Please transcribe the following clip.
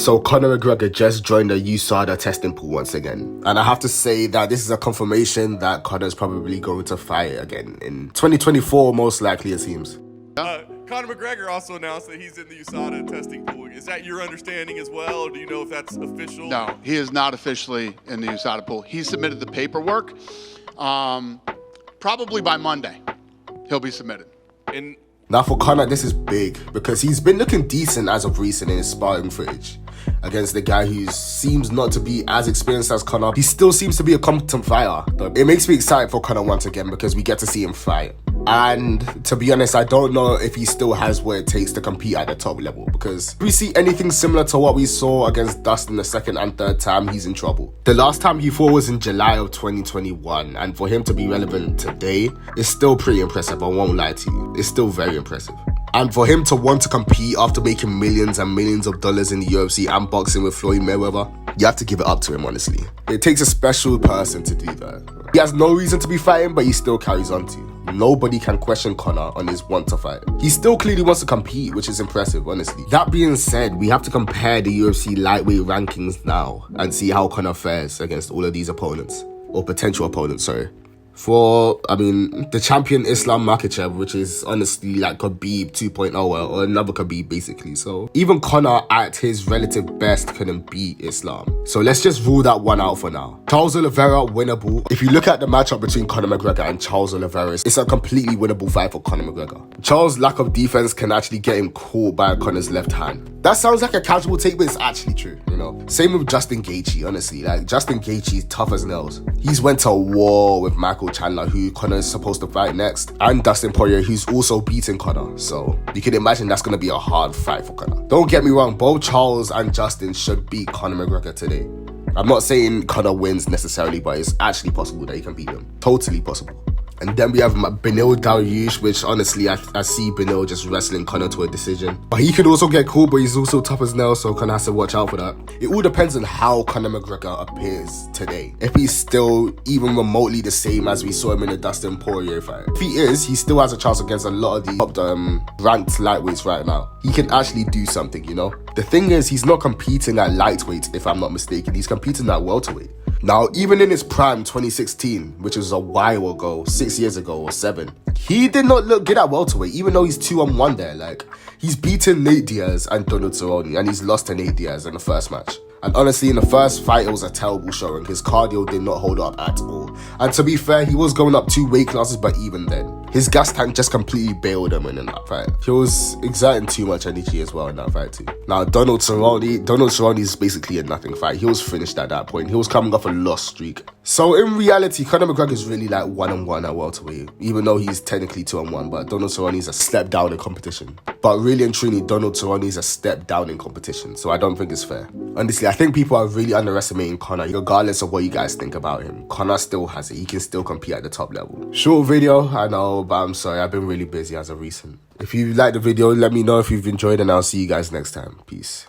So Conor McGregor just joined the USADA testing pool once again. And I have to say that this is a confirmation that Conor is probably going to fight again in 2024, most likely it seems. Conor McGregor also announced that he's in the USADA testing pool. Is that your understanding as well, or do you know if that's official? No, he is not officially in the USADA pool. He submitted the paperwork. Probably by Monday, he'll be submitted. And now for Conor, this is big because he's been looking decent as of recent in his sparring footage against the guy who seems not to be as experienced as Conor. He still seems to be a competent fighter. It makes me excited for Conor once again because we get to see him fight. And to be honest, I don't know if he still has what it takes to compete at the top level, because if we see anything similar to what we saw against Dustin the second and third time, he's in trouble. The last time he fought was in July of 2021, and for him to be relevant today is still pretty impressive, I won't lie to you. It's still very impressive. And for him to want to compete after making millions and millions of dollars in the UFC and boxing with Floyd Mayweather, you have to give it up to him, honestly. It takes a special person to do that. He has no reason to be fighting, but he still carries on to. Nobody can question Conor on his want to fight. He still clearly wants to compete, which is impressive, honestly. That being said, we have to compare the UFC lightweight rankings now and see how Conor fares against all of these opponents, or potential opponents, sorry. For, the champion Islam Makhachev, which is honestly like Khabib 2.0 or another Khabib basically. So even Conor at his relative best couldn't beat Islam. So let's just rule that one out for now. Charles Oliveira, winnable. If you look at the matchup between Conor McGregor and Charles Oliveira, it's a completely winnable fight for Conor McGregor. Charles' lack of defense can actually get him caught by Conor's left hand. That sounds like a casual take, but it's actually true, you know. Same with Justin Gaethje, honestly. Like, Justin Gaethje is tough as nails. He's went to war with Michael Chandler, who Conor is supposed to fight next, and Dustin Poirier, who's also beating Conor. So you can imagine that's going to be a hard fight for Conor. Don't get me wrong, both Charles and Justin should beat Conor McGregor today. I'm not saying Conor wins necessarily, but it's actually possible that he can beat him. Totally possible. And then we have Beneil Dariush, which honestly, I see Beneil just wrestling Conor to a decision. But he could also get cool, but he's also tough as nails, so Conor has to watch out for that. It all depends on how Conor McGregor appears today. If he's still even remotely the same as we saw him in the Dustin Poirier fight. If he is, he still has a chance against a lot of the top ranked lightweights right now. He can actually do something, you know? The thing is, he's not competing at lightweight, if I'm not mistaken. He's competing at welterweight. Now, even in his prime 2016, which was a while ago, 6 years ago or 7, he did not look good at welterweight, even though he's 2-1 there. Like, he's beaten Nate Diaz and Donald Cerrone, and he's lost to Nate Diaz in the first match. And honestly, in the first fight, it was a terrible showing. His cardio did not hold up at all. And to be fair, he was going up 2 weight classes, but even then, his gas tank just completely bailed him in that fight. He was exerting too much energy as well in that fight too. Now, Donald Cerrone is basically a nothing fight. He was finished at that point. He was coming off a loss streak. So in reality, Conor McGregor is really like 1-1 at welterweight, even though he's technically 2-1, but Donald Cerrone is a step down in competition. But really and truly, Donald Cerrone is a step down in competition, so I don't think it's fair. Honestly, I think people are really underestimating Conor, regardless of what you guys think about him. Conor still has it. He can still compete at the top level. Short video, I know, but I'm sorry, I've been really busy as of recent. If you liked the video, let me know if you've enjoyed, and I'll see you guys next time. Peace.